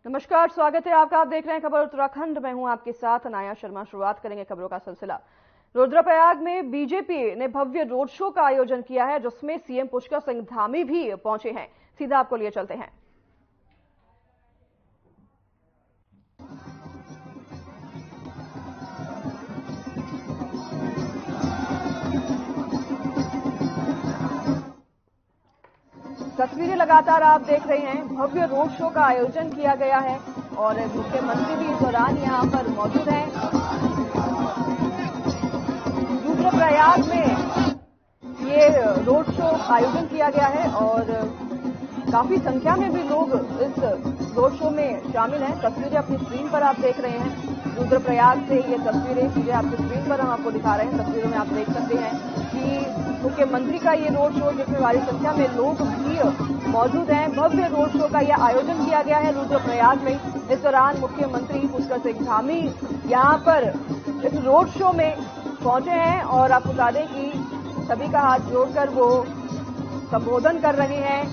नमस्कार, स्वागत है आपका। आप देख रहे हैं खबर उत्तराखंड। मैं हूं आपके साथ अनाया शर्मा। शुरुआत करेंगे खबरों का सिलसिला। रुद्रप्रयाग में बीजेपी ने भव्य रोड शो का आयोजन किया है, जिसमें सीएम पुष्कर सिंह धामी भी पहुंचे हैं। सीधा आपको लिए चलते हैं। तस्वीरें लगातार आप देख रहे हैं। भव्य रोड शो का आयोजन किया गया है और मुख्यमंत्री भी इस दौरान यहां पर मौजूद हैं। रुद्रप्रयाग में ये रोड शो आयोजन किया गया है और काफी संख्या में भी लोग इस रोड शो में शामिल हैं। तस्वीरें अपनी स्क्रीन पर आप देख रहे हैं। रुद्रप्रयाग से ये तस्वीरें सीधे आपकी स्क्रीन पर हम आपको दिखा रहे हैं। तस्वीरों में आप देख सकते हैं कि मुख्यमंत्री का ये रोड शो, जिसमें भारी संख्या में लोग भी मौजूद हैं। भव्य रोड शो का यह आयोजन किया गया है रुद्रप्रयाग में। इस दौरान मुख्यमंत्री पुष्कर सिंह धामी यहाँ पर इस रोड शो में पहुंचे हैं और आपको बता दें कि सभी का हाथ जोड़कर वो संबोधन कर रहे हैं।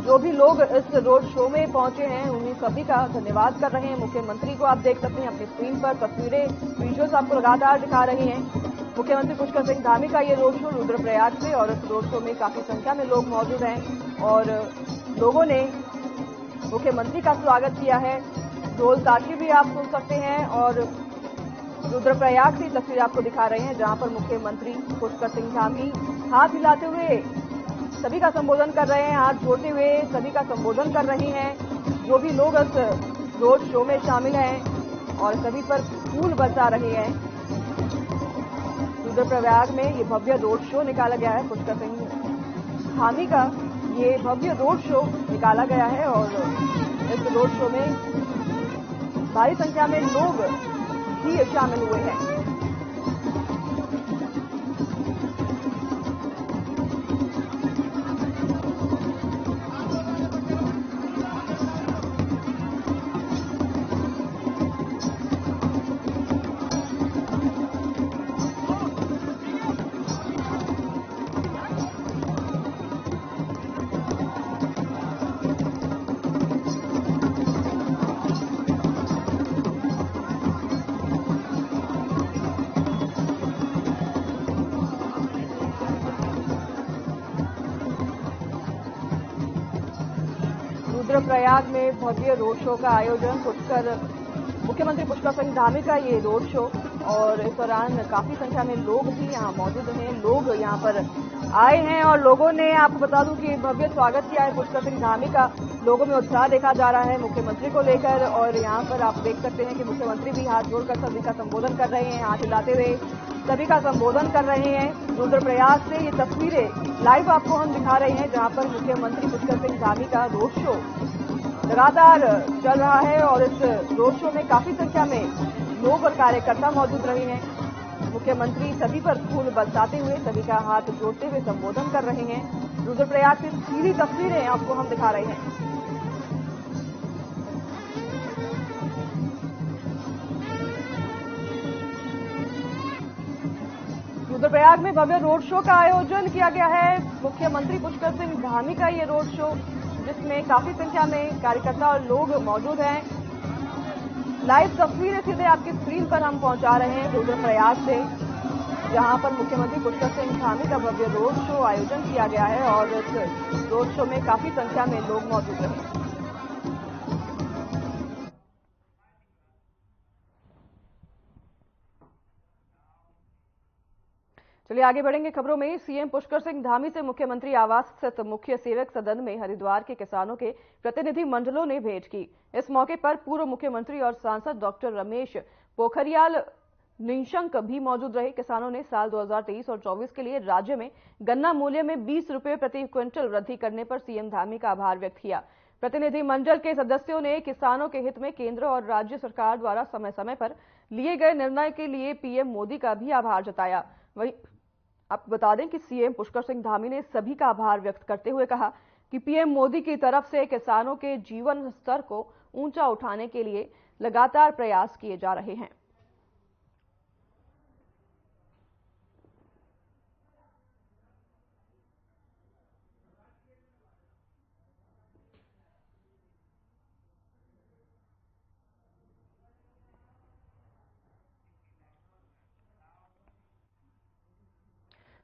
जो भी लोग इस रोड शो में पहुंचे हैं, उन्हीं सभी का धन्यवाद कर रहे हैं। मुख्यमंत्री को आप देख सकते हैं अपनी स्क्रीन पर। तस्वीरें, वीडियोस आपको लगातार दिखा रही हैं। मुख्यमंत्री पुष्कर सिंह धामी का ये रोड शो रुद्रप्रयाग से, और इस रोड शो में काफी संख्या में लोग मौजूद हैं और लोगों ने मुख्यमंत्री का स्वागत किया है। ढोल ताशे भी आप सुन सकते हैं और रुद्रप्रयाग से तस्वीर आपको दिखा रहे हैं, जहां पर मुख्यमंत्री पुष्कर सिंह धामी हाथ हिलाते हुए सभी का संबोधन कर रहे हैं। हाथ जोड़ते हुए सभी का संबोधन कर रहे हैं। जो भी लोग इस रोड शो में शामिल हैं और सभी पर फूल बरसा रहे हैं। रुद्रप्रयाग में ये भव्य रोड शो निकाला गया है। पुष्कर सिंह धामी का ये भव्य रोड शो निकाला गया है और इस रोड शो में भारी संख्या में लोग भी शामिल हुए हैं। रुद्रप्रयाग में भव्य रोड शो का आयोजन, मुख्यमंत्री पुष्कर सिंह धामी का ये रोड शो, और इस दौरान काफी संख्या में लोग भी यहाँ मौजूद हैं। लोग यहाँ पर आए हैं और लोगों ने, आपको बता दूं कि भव्य स्वागत किया है पुष्कर सिंह धामी का। लोगों में उत्साह देखा जा रहा है मुख्यमंत्री को लेकर और यहाँ पर आप देख सकते हैं कि मुख्यमंत्री भी हाथ जोड़कर सभी का संबोधन कर रहे हैं। हाथ हिलाते हुए सभी का संबोधन कर रहे हैं। रुद्रप्रयाग से ये तस्वीरें लाइव आपको हम दिखा रहे हैं, जहां पर मुख्यमंत्री पुष्कर सिंह धामी का रोड शो लगातार चल रहा है और इस रोड शो में काफी संख्या में लोग और कार्यकर्ता मौजूद रहे हैं। मुख्यमंत्री सभी पर फूल बरसाते हुए, सभी का हाथ जोड़ते हुए संबोधन कर रहे हैं। रुद्रप्रयाग से सीधी तस्वीरें आपको हम दिखा रहे हैं। रुद्रप्रयाग में भव्य रोड शो का आयोजन किया गया है। मुख्यमंत्री पुष्कर सिंह धामी का ये रोड शो, जिसमें काफी संख्या में कार्यकर्ता और लोग मौजूद हैं। लाइव तस्वीरें सीधे आपकी स्क्रीन पर हम पहुंचा रहे हैं रुद्रप्रयाग से, जहां पर मुख्यमंत्री पुष्कर सिंह धामी का भव्य रोड शो आयोजन किया गया है और इस रोड शो में काफी संख्या में लोग मौजूद रहे। चलिए आगे बढ़ेंगे खबरों में। सीएम पुष्कर सिंह धामी से मुख्यमंत्री आवास स्थित मुख्य सेवक सदन में हरिद्वार के किसानों के प्रतिनिधि मंडलों ने भेंट की। इस मौके पर पूर्व मुख्यमंत्री और सांसद डॉक्टर रमेश पोखरियाल निशंक भी मौजूद रहे। किसानों ने साल 2023 और 24 के लिए राज्य में गन्ना मूल्य में 20 रुपये प्रति क्विंटल वृद्धि करने पर सीएम धामी का आभार व्यक्त किया। प्रतिनिधि मंडल के सदस्यों ने किसानों के हित में केंद्र और राज्य सरकार द्वारा समय समय पर लिए गए निर्णय के लिए पीएम मोदी का भी आभार जताया। वहीं आपको बता दें कि सीएम पुष्कर सिंह धामी ने सभी का आभार व्यक्त करते हुए कहा कि पीएम मोदी की तरफ से किसानों के जीवन स्तर को ऊंचा उठाने के लिए लगातार प्रयास किए जा रहे हैं।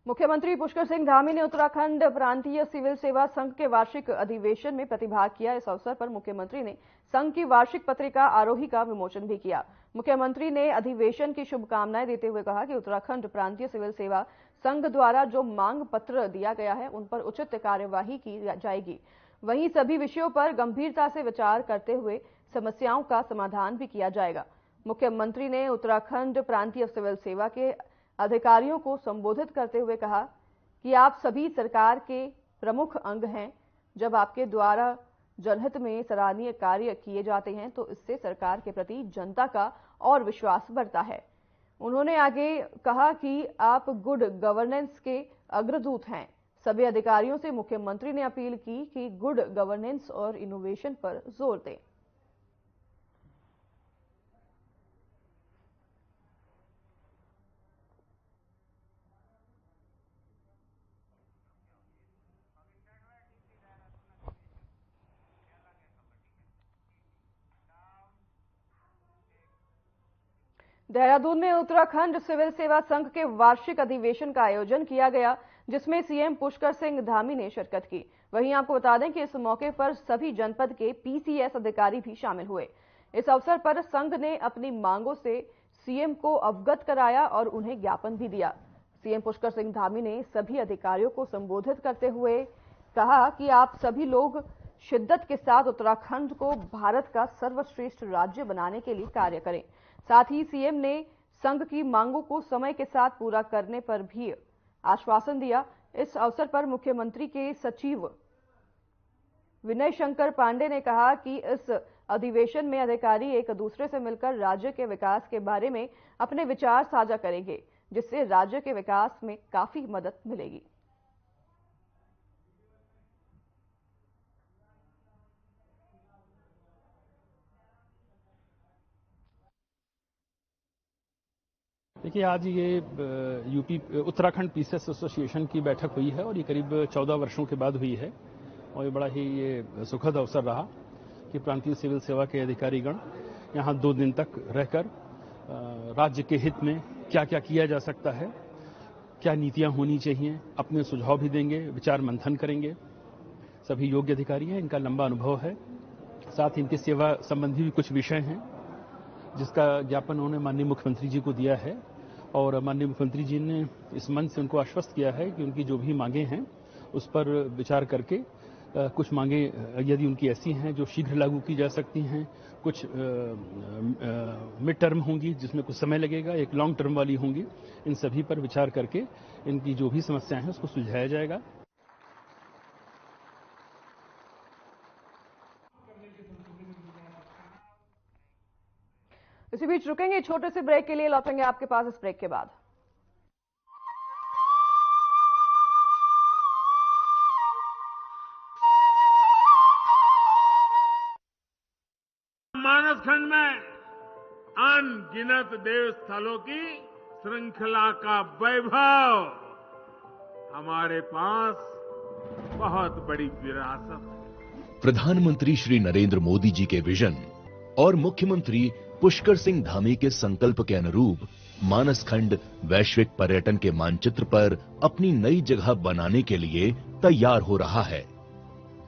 मुख्यमंत्री पुष्कर सिंह धामी ने उत्तराखंड प्रांतीय सिविल सेवा संघ के वार्षिक अधिवेशन में प्रतिभाग किया। इस अवसर पर मुख्यमंत्री ने संघ की वार्षिक पत्रिका आरोही का विमोचन भी किया। मुख्यमंत्री ने अधिवेशन की शुभकामनाएं देते हुए कहा कि उत्तराखंड प्रांतीय सिविल सेवा संघ द्वारा जो मांग पत्र दिया गया है उन पर उचित कार्यवाही की जाएगी। वहीं सभी विषयों पर गंभीरता से विचार करते हुए समस्याओं का समाधान भी किया जाएगा। मुख्यमंत्री ने उत्तराखंड प्रांतीय सिविल सेवा के अधिकारियों को संबोधित करते हुए कहा कि आप सभी सरकार के प्रमुख अंग हैं। जब आपके द्वारा जनहित में सराहनीय कार्य किए जाते हैं तो इससे सरकार के प्रति जनता का और विश्वास बढ़ता है। उन्होंने आगे कहा कि आप गुड गवर्नेंस के अग्रदूत हैं। सभी अधिकारियों से मुख्यमंत्री ने अपील की कि गुड गवर्नेंस और इनोवेशन पर जोर दें। देहरादून में उत्तराखंड सिविल सेवा संघ के वार्षिक अधिवेशन का आयोजन किया गया, जिसमें सीएम पुष्कर सिंह धामी ने शिरकत की। वहीं आपको बता दें कि इस मौके पर सभी जनपद के पीसीएस अधिकारी भी शामिल हुए। इस अवसर पर संघ ने अपनी मांगों से सीएम को अवगत कराया और उन्हें ज्ञापन भी दिया। सीएम पुष्कर सिंह धामी ने सभी अधिकारियों को संबोधित करते हुए कहा कि आप सभी लोग शिद्दत के साथ उत्तराखंड को भारत का सर्वश्रेष्ठ राज्य बनाने के लिए कार्य करें। साथ ही सीएम ने संघ की मांगों को समय के साथ पूरा करने पर भी आश्वासन दिया। इस अवसर पर मुख्यमंत्री के सचिव विनय शंकर पांडे ने कहा कि इस अधिवेशन में अधिकारी एक दूसरे से मिलकर राज्य के विकास के बारे में अपने विचार साझा करेंगे, जिससे राज्य के विकास में काफी मदद मिलेगी। देखिए, आज ये यूपी उत्तराखंड पीसीएस एसोसिएशन की बैठक हुई है और ये करीब 14 वर्षों के बाद हुई है और ये बड़ा ही ये सुखद अवसर रहा कि प्रांतीय सिविल सेवा के अधिकारीगण यहाँ 2 दिन तक रहकर राज्य के हित में क्या क्या किया जा सकता है, क्या नीतियाँ होनी चाहिए, अपने सुझाव भी देंगे, विचार मंथन करेंगे। सभी योग्य अधिकारी हैं, इनका लंबा अनुभव है। साथ ही इनकी सेवा संबंधी भी कुछ विषय हैं जिसका ज्ञापन उन्होंने माननीय मुख्यमंत्री जी को दिया है और माननीय मुख्यमंत्री जी ने इस मंच से उनको आश्वस्त किया है कि उनकी जो भी मांगे हैं उस पर विचार करके कुछ मांगे यदि उनकी ऐसी हैं जो शीघ्र लागू की जा सकती हैं, कुछ मिड टर्म होंगी जिसमें कुछ समय लगेगा, एक लॉन्ग टर्म वाली होंगी। इन सभी पर विचार करके इनकी जो भी समस्याएं हैं उसको सुलझाया जाएगा। इसी बीच रुकेंगे छोटे से ब्रेक के लिए, लौटेंगे आपके पास इस ब्रेक के बाद। मानसखंड में अनगिनत देव स्थलों की श्रृंखला का वैभव, हमारे पास बहुत बड़ी विरासत है। प्रधानमंत्री श्री नरेंद्र मोदी जी के विजन और मुख्यमंत्री पुष्कर सिंह धामी के संकल्प के अनुरूप मानसखंड वैश्विक पर्यटन के मानचित्र पर अपनी नई जगह बनाने के लिए तैयार हो रहा है।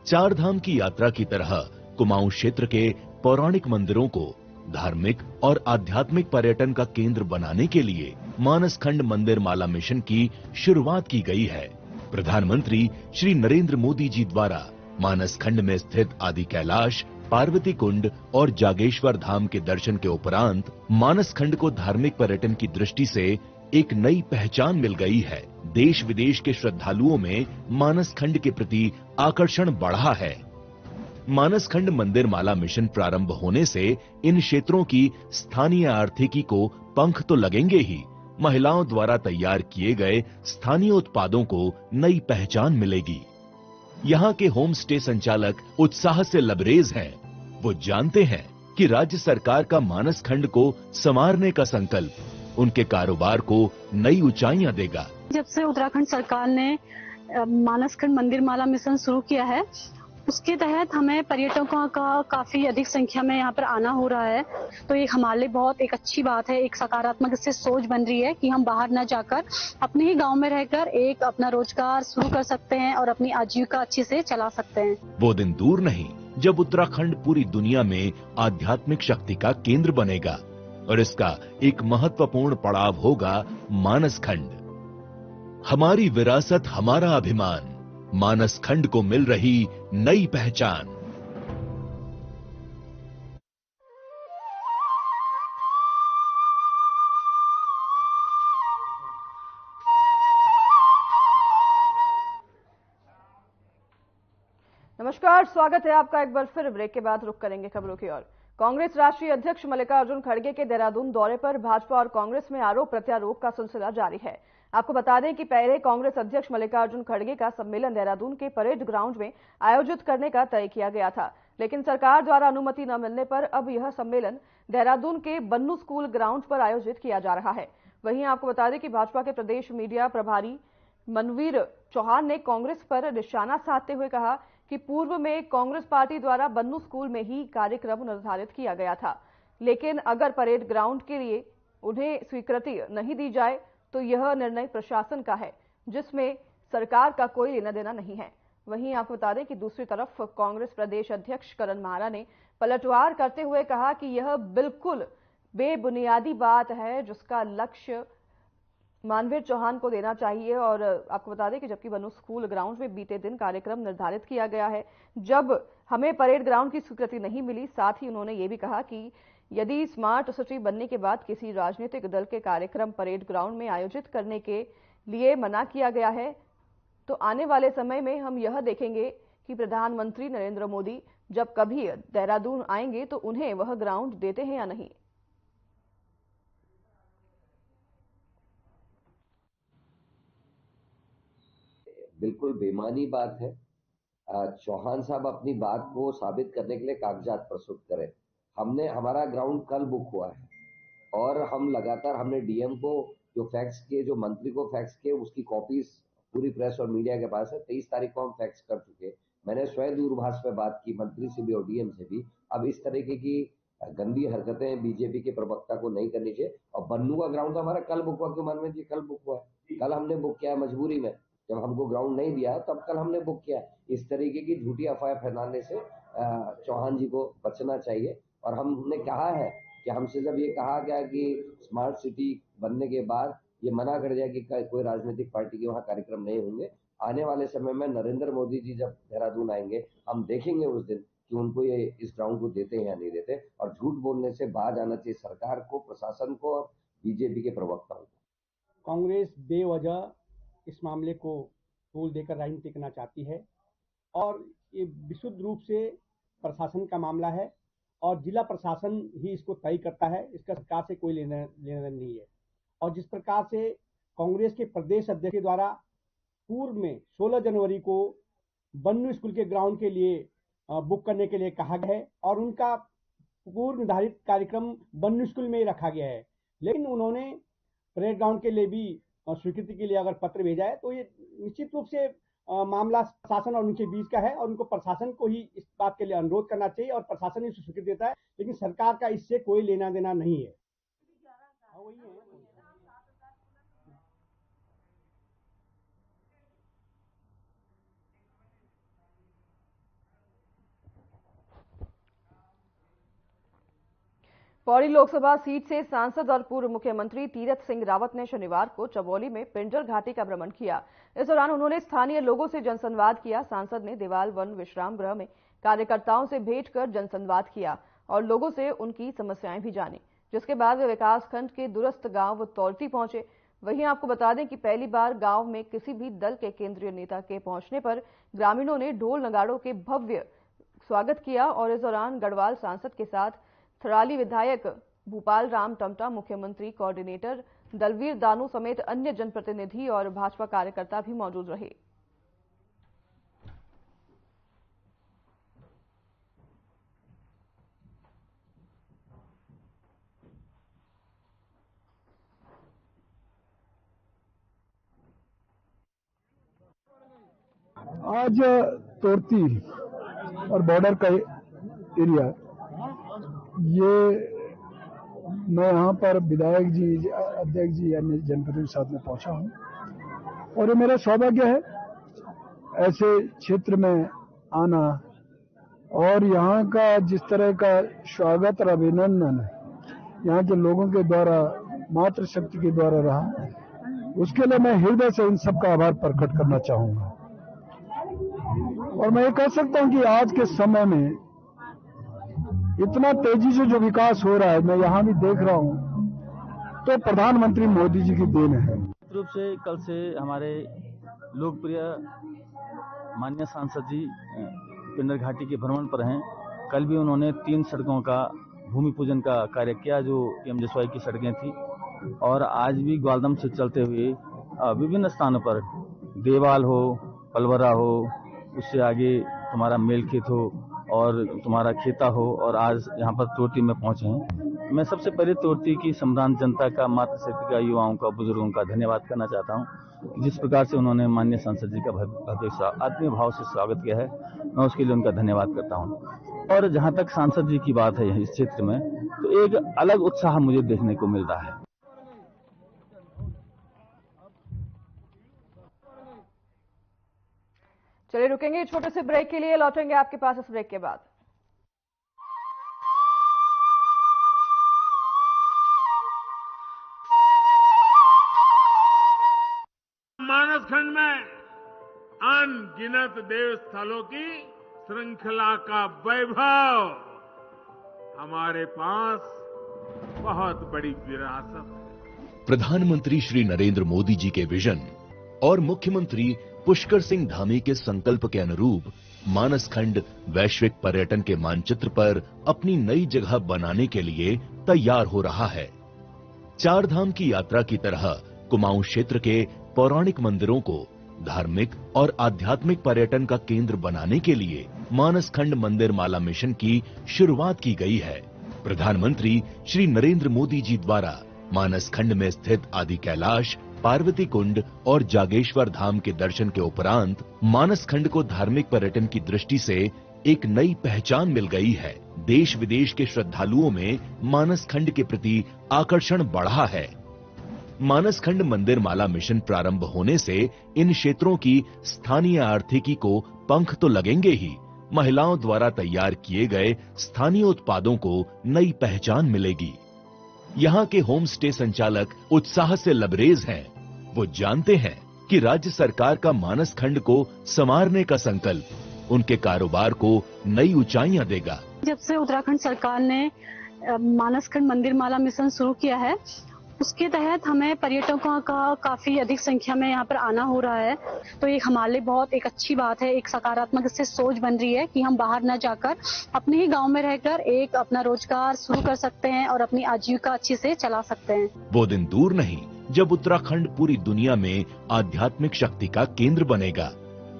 4 धाम की यात्रा की तरह कुमाऊं क्षेत्र के पौराणिक मंदिरों को धार्मिक और आध्यात्मिक पर्यटन का केंद्र बनाने के लिए मानसखंड मंदिर माला मिशन की शुरुआत की गई है। प्रधानमंत्री श्री नरेंद्र मोदी जी द्वारा मानसखंड में स्थित आदि कैलाश, पार्वती कुंड और जागेश्वर धाम के दर्शन के उपरांत मानसखंड को धार्मिक पर्यटन की दृष्टि से एक नई पहचान मिल गई है। देश विदेश के श्रद्धालुओं में मानसखंड के प्रति आकर्षण बढ़ा है। मानसखंड मंदिर माला मिशन प्रारंभ होने से इन क्षेत्रों की स्थानीय आर्थिकी को पंख तो लगेंगे ही, महिलाओं द्वारा तैयार किए गए स्थानीय उत्पादों को नई पहचान मिलेगी। यहाँ के होम स्टे संचालक उत्साह से लबरेज हैं। वो जानते हैं कि राज्य सरकार का मानसखंड को संवारने का संकल्प उनके कारोबार को नई ऊंचाइयां देगा। जब से उत्तराखंड सरकार ने मानसखंड मंदिर माला मिशन शुरू किया है, उसके तहत हमें पर्यटकों का काफी अधिक संख्या में यहाँ पर आना हो रहा है। तो ये हमारे लिए बहुत एक अच्छी बात है, एक सकारात्मक इससे सोच बन रही है कि हम बाहर न जाकर अपने ही गांव में रहकर एक अपना रोजगार शुरू कर सकते हैं और अपनी आजीविका अच्छे से चला सकते हैं। वो दिन दूर नहीं जब उत्तराखंड पूरी दुनिया में आध्यात्मिक शक्ति का केंद्र बनेगा और इसका एक महत्वपूर्ण पड़ाव होगा मानसखंड। हमारी विरासत, हमारा अभिमान, मानसखंड को मिल रही नई पहचान। नमस्कार, स्वागत है आपका एक बार फिर। ब्रेक के बाद रुक करेंगे खबरों की ओर। कांग्रेस राष्ट्रीय अध्यक्ष मल्लिकार्जुन खड़गे के देहरादून दौरे पर भाजपा और कांग्रेस में आरोप प्रत्यारोप का सिलसिला जारी है। आपको बता दें कि पहले कांग्रेस अध्यक्ष मल्लिकार्जुन खड़गे का सम्मेलन देहरादून के परेड ग्राउंड में आयोजित करने का तय किया गया था, लेकिन सरकार द्वारा अनुमति न मिलने पर अब यह सम्मेलन देहरादून के बन्नू स्कूल ग्राउंड पर आयोजित किया जा रहा है। वहीं आपको बता दें कि भाजपा के प्रदेश मीडिया प्रभारी मनवीर चौहान ने कांग्रेस पर निशाना साधते हुए कहा कि पूर्व में कांग्रेस पार्टी द्वारा बन्नू स्कूल में ही कार्यक्रम निर्धारित किया गया था, लेकिन अगर परेड ग्राउंड के लिए उन्हें स्वीकृति नहीं दी जाए तो यह निर्णय प्रशासन का है, जिसमें सरकार का कोई लेना देना नहीं है। वहीं आपको बता दें कि दूसरी तरफ कांग्रेस प्रदेश अध्यक्ष करण मारा ने पलटवार करते हुए कहा कि यह बिल्कुल बेबुनियादी बात है, जिसका लक्ष्य मनवीर चौहान को देना चाहिए। और आपको बता दें कि जबकि बन्नू स्कूल ग्राउंड में बीते दिन कार्यक्रम निर्धारित किया गया है, जब हमें परेड ग्राउंड की स्वीकृति नहीं मिली। साथ ही उन्होंने ये भी कहा कि यदि स्मार्ट सिटी बनने के बाद किसी राजनीतिक दल के कार्यक्रम परेड ग्राउंड में आयोजित करने के लिए मना किया गया है, तो आने वाले समय में हम यह देखेंगे कि प्रधानमंत्री नरेंद्र मोदी जब कभी देहरादून आएंगे तो उन्हें वह ग्राउंड देते हैं या नहीं। बिल्कुल बेमानी बात है। चौहान साहब अपनी बात को साबित करने के लिए कागजात प्रस्तुत करें। हमारा ग्राउंड कल बुक हुआ है और हम लगातार हमने डीएम को जो फैक्स किए, जो मंत्री को फैक्स किए, उसकी कॉपीज पूरी प्रेस और मीडिया के पास है। 23 तारीख को हम फैक्स कर चुके। मैंने स्वयं दूरभाष पे बात की मंत्री से भी और डीएम से भी। अब इस तरीके की गंदी हरकतें बीजेपी के प्रवक्ता को नहीं करनी चाहिए। और बन्नू का ग्राउंड हमारा कल बुक हुआ, क्यों मनवीर जी? कल बुक हुआ, कल हमने बुक किया मजबूरी में। जब हमको ग्राउंड नहीं दिया तब कल हमने बुक किया। इस तरीके की झूठी अफवाह फैलाने से चौहान जी को बचना चाहिए। और हमने कहा है कि हमसे जब ये कहा गया कि स्मार्ट सिटी बनने के बाद ये मना कर दिया कि कोई राजनीतिक पार्टी के वहाँ कार्यक्रम नहीं होंगे, आने वाले समय में नरेंद्र मोदी जी जब देहरादून आएंगे हम देखेंगे उस दिन कि उनको ये इस ग्राउंड को देते हैं या नहीं देते। और झूठ बोलने से बाज आना चाहिए सरकार को, प्रशासन को और बीजेपी के प्रवक्ताओं को। कांग्रेस बेवजह इस मामले को तूल देकर राजनीति करना चाहती है और ये विशुद्ध रूप से प्रशासन का मामला है और जिला प्रशासन ही इसको तय करता है। इसका सरकार से कोई लेना देना नहीं है। और जिस प्रकार से कांग्रेस के प्रदेश अध्यक्ष द्वारा पूर्व में 16 जनवरी को बन्नू स्कूल के ग्राउंड के लिए बुक करने के लिए कहा गया है और उनका पूर्व निर्धारित कार्यक्रम बन्नू स्कूल में ही रखा गया है, लेकिन उन्होंने परेड ग्राउंड के लिए भी स्वीकृति के लिए अगर पत्र भेजा है तो ये निश्चित रूप से मामला प्रशासन और उनके बीच का है और उनको प्रशासन को ही इस बात के लिए अनुरोध करना चाहिए और प्रशासन इसे स्वीकृति देता है, लेकिन सरकार का इससे कोई लेना देना नहीं है। पौड़ी लोकसभा सीट से सांसद और पूर्व मुख्यमंत्री तीरथ सिंह रावत ने शनिवार को चमोली में पिंजर घाटी का भ्रमण किया। इस दौरान उन्होंने स्थानीय लोगों से जनसंवाद किया। सांसद ने देवाल वन विश्राम गृह में कार्यकर्ताओं से भेंट कर जनसंवाद किया और लोगों से उनकी समस्याएं भी जानी, जिसके बाद वे विकासखंड के दूरस्थ गांव तौलती पहुंचे। वहीं आपको बता दें कि पहली बार गांव में किसी भी दल के केंद्रीय नेता के पहुंचने पर ग्रामीणों ने ढोल नगाड़ों के भव्य स्वागत किया और इस दौरान गढ़वाल सांसद के साथ थराली विधायक भूपाल राम टमटा, मुख्यमंत्री कोऑर्डिनेटर दलवीर दानू समेत अन्य जनप्रतिनिधि और भाजपा कार्यकर्ता भी मौजूद रहे। आज तोरती और बॉर्डर का एरिया, ये मैं यहाँ पर विधायक जी, अध्यक्ष जी यानी जनप्रतिनिधि के साथ में पहुँचा हूँ और ये मेरा सौभाग्य है ऐसे क्षेत्र में आना और यहाँ का जिस तरह का स्वागत और अभिनंदन यहाँ के लोगों के द्वारा, मातृशक्ति के द्वारा रहा, उसके लिए मैं हृदय से इन सबका आभार प्रकट करना चाहूँगा। और मैं ये कह सकता हूँ कि आज के समय में इतना तेजी से जो विकास हो रहा है, मैं यहाँ भी देख रहा हूँ, तो प्रधानमंत्री मोदी जी की देन है। निश्चित रूप से कल से हमारे लोकप्रिय माननीय सांसद जी पिंडर घाटी के भ्रमण पर हैं। कल भी उन्होंने 3 सड़कों का भूमि पूजन का कार्य किया जो PM जसवाई की सड़कें थी, और आज भी ग्वालदम से चलते हुए विभिन्न स्थानों पर देवाल हो, पलवरा हो, उससे आगे तुम्हारा मेलखेत हो और तुम्हारा खेता हो, और आज यहाँ पर तोरती में पहुंचे हैं। मैं सबसे पहले तोरती की सम्रांत जनता का, मातृशक्ति का, युवाओं का, बुजुर्गों का धन्यवाद करना चाहता हूँ। जिस प्रकार से उन्होंने माननीय सांसद जी का भव्य आत्मीय भाव से स्वागत किया है, मैं उसके लिए उनका धन्यवाद करता हूँ। और जहाँ तक सांसद जी की बात है इस क्षेत्र में, तो एक अलग उत्साह मुझे देखने को मिल रहा है। चलिए रुकेंगे छोटे से ब्रेक के लिए, लौटेंगे आपके पास इस ब्रेक के बाद। मानस खंड में अनगिनत देव स्थलों की श्रृंखला का वैभव, हमारे पास बहुत बड़ी विरासत है। प्रधानमंत्री श्री नरेंद्र मोदी जी के विजन और मुख्यमंत्री पुष्कर सिंह धामी के संकल्प के अनुरूप मानस खंड वैश्विक पर्यटन के मानचित्र पर अपनी नई जगह बनाने के लिए तैयार हो रहा है। चार धाम की यात्रा की तरह कुमाऊं क्षेत्र के पौराणिक मंदिरों को धार्मिक और आध्यात्मिक पर्यटन का केंद्र बनाने के लिए मानस खंड मंदिर माला मिशन की शुरुआत की गई है। प्रधानमंत्री श्री नरेंद्र मोदी जी द्वारा मानस खंड में स्थित आदि कैलाश, पार्वती कुंड और जागेश्वर धाम के दर्शन के उपरांत मानस खंड को धार्मिक पर्यटन की दृष्टि से एक नई पहचान मिल गई है। देश विदेश के श्रद्धालुओं में मानस खंड के प्रति आकर्षण बढ़ा है। मानस खंड मंदिर माला मिशन प्रारंभ होने से इन क्षेत्रों की स्थानीय आर्थिकी को पंख तो लगेंगे ही, महिलाओं द्वारा तैयार किए गए स्थानीय उत्पादों को नई पहचान मिलेगी। यहाँ के होम स्टे संचालक उत्साह से लबरेज हैं। वो जानते हैं कि राज्य सरकार का मानस खंड को संवारने का संकल्प उनके कारोबार को नई ऊंचाइयां देगा। जब से उत्तराखंड सरकार ने मानस खंड मंदिर माला मिशन शुरू किया है, उसके तहत हमें पर्यटकों का काफी अधिक संख्या में यहाँ पर आना हो रहा है। तो ये हमारे लिए बहुत एक अच्छी बात है, एक सकारात्मक इससे सोच बन रही है कि हम बाहर न जाकर अपने ही गांव में रहकर एक अपना रोजगार शुरू कर सकते हैं और अपनी आजीविका अच्छी से चला सकते हैं। वो दिन दूर नहीं जब उत्तराखंड पूरी दुनिया में आध्यात्मिक शक्ति का केंद्र बनेगा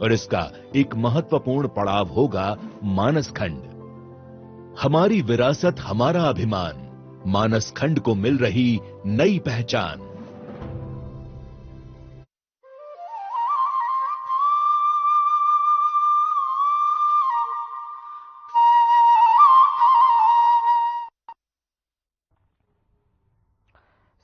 और इसका एक महत्वपूर्ण पड़ाव होगा मानस खंड। हमारी विरासत, हमारा अभिमान, मानस खंड को मिल रही नई पहचान।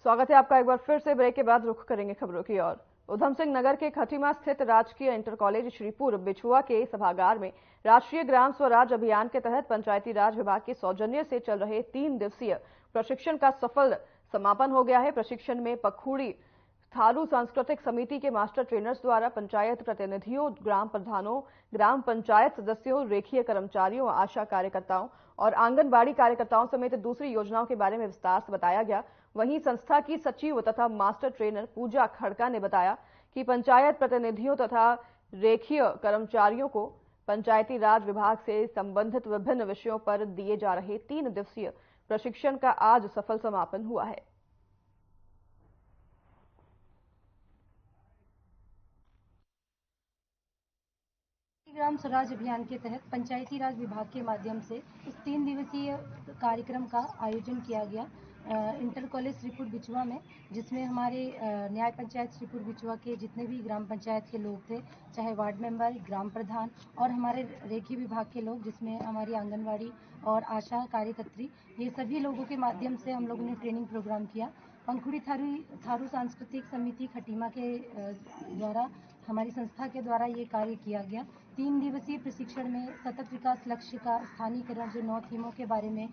स्वागत है आपका एक बार फिर से। ब्रेक के बाद रुख करेंगे खबरों की ओर। उधम सिंह नगर के खटीमा स्थित राजकीय इंटर कॉलेज श्रीपुर बिछुआ के सभागार में राष्ट्रीय ग्राम स्वराज अभियान के तहत पंचायती राज विभाग के सौजन्य से चल रहे 3 दिवसीय प्रशिक्षण का सफल समापन हो गया है। प्रशिक्षण में पखूड़ी थारू सांस्कृतिक समिति के मास्टर ट्रेनर्स द्वारा पंचायत प्रतिनिधियों, ग्राम प्रधानों, ग्राम पंचायत सदस्यों, रेखीय कर्मचारियों, आशा कार्यकर्ताओं और आंगनबाड़ी कार्यकर्ताओं समेत दूसरी योजनाओं के बारे में विस्तार से बताया गया। वहीं संस्था की सचिव तथा मास्टर ट्रेनर पूजा खड़का ने बताया कि पंचायत प्रतिनिधियों तथा रेखीय कर्मचारियों को पंचायती राज विभाग से संबंधित विभिन्न विषयों पर दिए जा रहे 3 दिवसीय प्रशिक्षण का आज सफल समापन हुआ है। ग्राम स्वराज अभियान के तहत पंचायती राज विभाग के माध्यम से इस 3 दिवसीय कार्यक्रम का आयोजन किया गया। इंटर कॉलेज श्रीपुर बिचवा में, जिसमें हमारे न्याय पंचायत श्रीपुर बिचवा के जितने भी ग्राम पंचायत के लोग थे, चाहे वार्ड मेंबर, ग्राम प्रधान और हमारे रेखी विभाग के लोग, जिसमें हमारी आंगनवाड़ी और आशा कार्यकर्त्री, ये सभी लोगों के माध्यम से हम लोगों ने ट्रेनिंग प्रोग्राम किया। पंखुड़ी थारू सांस्कृतिक समिति खटीमा के द्वारा, हमारी संस्था के द्वारा ये कार्य किया गया। 3 दिवसीय प्रशिक्षण में सतत विकास लक्ष्य का स्थानीयकरण, जो 9 थीमों के बारे में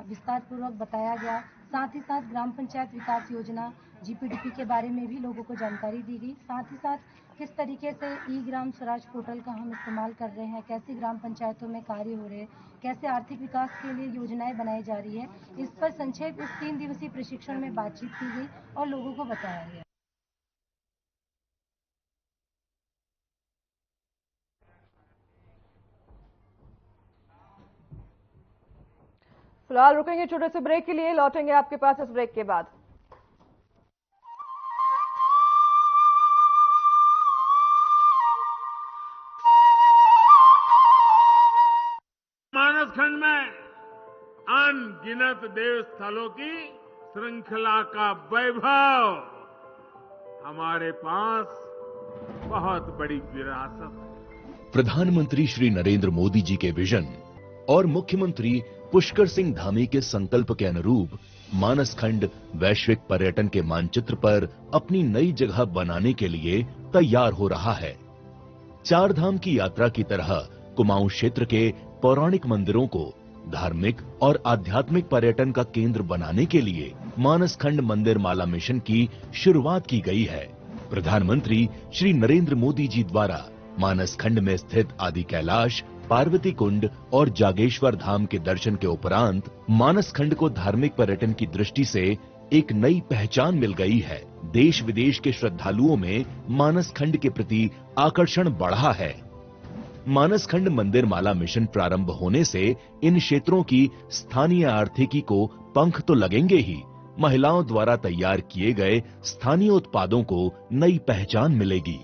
विस्तार पूर्वक बताया गया। साथ ही साथ ग्राम पंचायत विकास योजना GPDP के बारे में भी लोगों को जानकारी दी गई। साथ ही साथ किस तरीके से ई ग्राम स्वराज पोर्टल का हम इस्तेमाल कर रहे हैं, कैसे ग्राम पंचायतों में कार्य हो रहे हैं, कैसे आर्थिक विकास के लिए योजनाएं बनाई जा रही है, इस पर संक्षेप इस 3 दिवसीय प्रशिक्षण में बातचीत की गई और लोगों को बताया गया। फिलहाल रुकेंगे छोटे से ब्रेक के लिए, लौटेंगे आपके पास इस ब्रेक के बाद। मानसखंड में अनगिनत देव स्थलों की श्रृंखला का वैभव, हमारे पास बहुत बड़ी विरासत है। प्रधानमंत्री श्री नरेंद्र मोदी जी के विजन और मुख्यमंत्री पुष्कर सिंह धामी के संकल्प के अनुरूप मानसखंड वैश्विक पर्यटन के मानचित्र पर अपनी नई जगह बनाने के लिए तैयार हो रहा है। चार धाम की यात्रा की तरह कुमाऊं क्षेत्र के पौराणिक मंदिरों को धार्मिक और आध्यात्मिक पर्यटन का केंद्र बनाने के लिए मानसखंड मंदिर माला मिशन की शुरुआत की गई है। प्रधानमंत्री श्री नरेंद्र मोदी जी द्वारा मानसखंड में स्थित आदि कैलाश, पार्वती कुंड और जागेश्वर धाम के दर्शन के उपरांत मानसखंड को धार्मिक पर्यटन की दृष्टि से एक नई पहचान मिल गई है। देश विदेश के श्रद्धालुओं में मानसखंड के प्रति आकर्षण बढ़ा है। मानसखंड मंदिर माला मिशन प्रारंभ होने से इन क्षेत्रों की स्थानीय आर्थिकी को पंख तो लगेंगे ही, महिलाओं द्वारा तैयार किए गए स्थानीय उत्पादों को नई पहचान मिलेगी।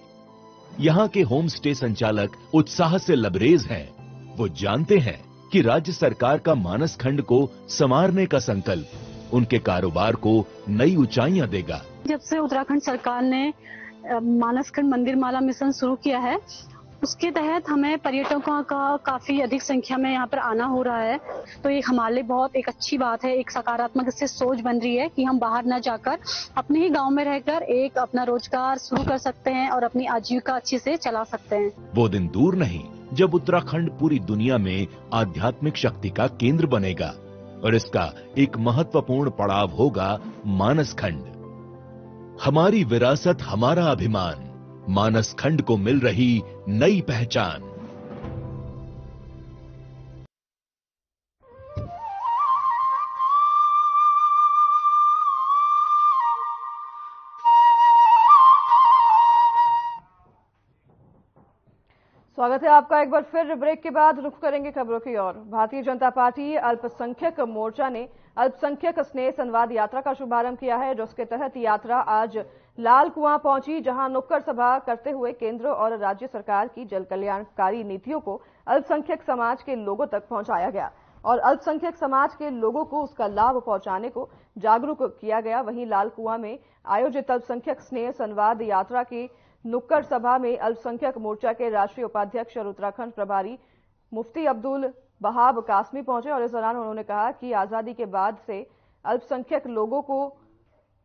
यहाँ के होम स्टे संचालक उत्साह से लबरेज हैं। वो जानते हैं कि राज्य सरकार का मानसखंड को संवारने का संकल्प उनके कारोबार को नई ऊंचाइयां देगा। जब से उत्तराखंड सरकार ने मानसखंड मंदिर माला मिशन शुरू किया है, उसके तहत हमें पर्यटकों का काफी अधिक संख्या में यहाँ पर आना हो रहा है। तो ये हमारे लिए बहुत एक अच्छी बात है, एक सकारात्मक इससे सोच बन रही है कि हम बाहर न जाकर अपने ही गांव में रहकर एक अपना रोजगार शुरू कर सकते हैं और अपनी आजीविका अच्छी से चला सकते हैं। वो दिन दूर नहीं जब उत्तराखंड पूरी दुनिया में आध्यात्मिक शक्ति का केंद्र बनेगा और इसका एक महत्वपूर्ण पड़ाव होगा मानसखंड। हमारी विरासत, हमारा अभिमान, मानसखंड को मिल रही नई पहचान। स्वागत है आपका एक बार फिर। ब्रेक के बाद रुख करेंगे खबरों की ओर। भारतीय जनता पार्टी अल्पसंख्यक मोर्चा ने अल्पसंख्यक स्नेह संवाद यात्रा का शुभारंभ किया है, जिसके तहत यात्रा आज लाल कुआं पहुंची, जहां नुक्कड़ सभा करते हुए केंद्र और राज्य सरकार की जन कल्याणकारी नीतियों को अल्पसंख्यक समाज के लोगों तक पहुंचाया गया और अल्पसंख्यक समाज के लोगों को उसका लाभ पहुंचाने को जागरूक किया गया। वहीं लाल कुआं में आयोजित अल्पसंख्यक स्नेह संवाद यात्रा की नुक्कड़ सभा में अल्पसंख्यक मोर्चा के राष्ट्रीय उपाध्यक्ष और उत्तराखंड प्रभारी मुफ्ती अब्दुल बहाब कासमी पहुंचे और इस दौरान उन्होंने कहा कि आजादी के बाद से अल्पसंख्यक लोगों को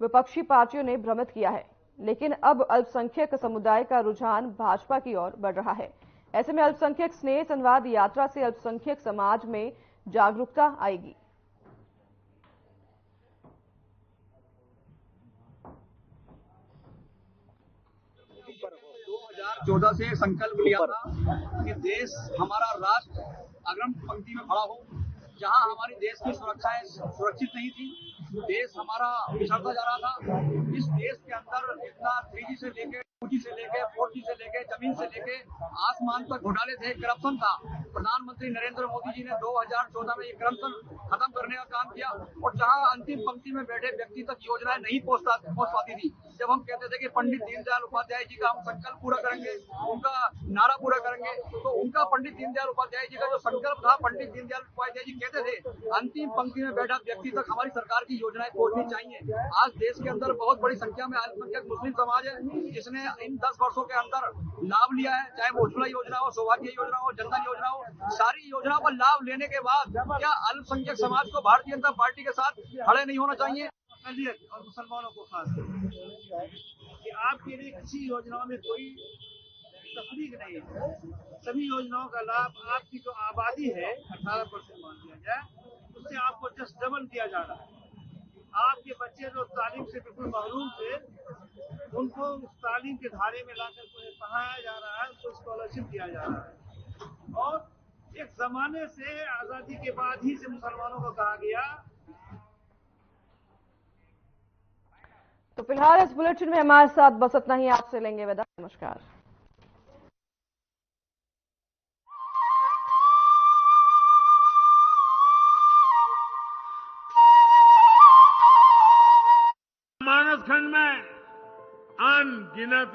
विपक्षी पार्टियों ने भ्रमित किया है, लेकिन अब अल्पसंख्यक समुदाय का रुझान भाजपा की ओर बढ़ रहा है। ऐसे में अल्पसंख्यक स्नेह संवाद यात्रा से अल्पसंख्यक समाज में जागरूकता आएगी। 2014 से संकल्प लिया था कि देश, हमारा राष्ट्र अग्रिम पंक्ति में खड़ा हो। जहां हमारी देश की सुरक्षाएं सुरक्षित नहीं थी, देश हमारा पिछड़ता जा रहा था। इस देश के अंदर इतना 3G से लेकर 2G से लेके 4G से लेके जमीन से लेके आसमान तक घोटाले थे, करप्शन था। प्रधानमंत्री नरेंद्र मोदी जी ने 2014 में ये करप्शन खत्म करने का काम किया और जहां अंतिम पंक्ति में बैठे व्यक्ति तक योजनाएं नहीं पहुंच पाती थी। जब हम कहते थे कि पंडित दीनदयाल उपाध्याय जी का हम संकल्प पूरा करेंगे, उनका नारा पूरा करेंगे, तो उनका पंडित दीनदयाल उपाध्याय जी का जो संकल्प था, पंडित दीनदयाल उपाध्याय जी कहते थे अंतिम पंक्ति में बैठा व्यक्ति तक हमारी सरकार की योजनाएं पहुंचनी चाहिए। आज देश के अंदर बहुत बड़ी संख्या में अल्पसंख्यक मुस्लिम समाज है जिसने इन 10 वर्षों के अंदर लाभ लिया है, चाहे वो उज्ज्वला योजना हो, सौभाग्य योजना हो, जनधन योजना हो। सारी योजनाओं का लाभ लेने के बाद क्या अल्पसंख्यक समाज को भारतीय जनता पार्टी के साथ खड़े नहीं होना चाहिए? और मुसलमानों को खास कि आपके लिए किसी योजनाओं में कोई तफरीक नहीं है। सभी योजनाओं का लाभ आपकी जो आबादी है 18% मान लिया जाए, उससे आपको जस्ट डबल किया जा रहा है। आपके बच्चे जो तालीम से बिल्कुल महरूम थे, उनको उस तालीम के धारे में लाकर उन्हें पढ़ाया जा रहा है, उनको स्कॉलरशिप दिया जा रहा है। और एक जमाने से आजादी के बाद ही से मुसलमानों को कहा गया। तो फिलहाल इस बुलेटिन में हमारे साथ बस इतना ही। आपसे लेंगे विदा। नमस्कार। मानस खंड में अनगिनत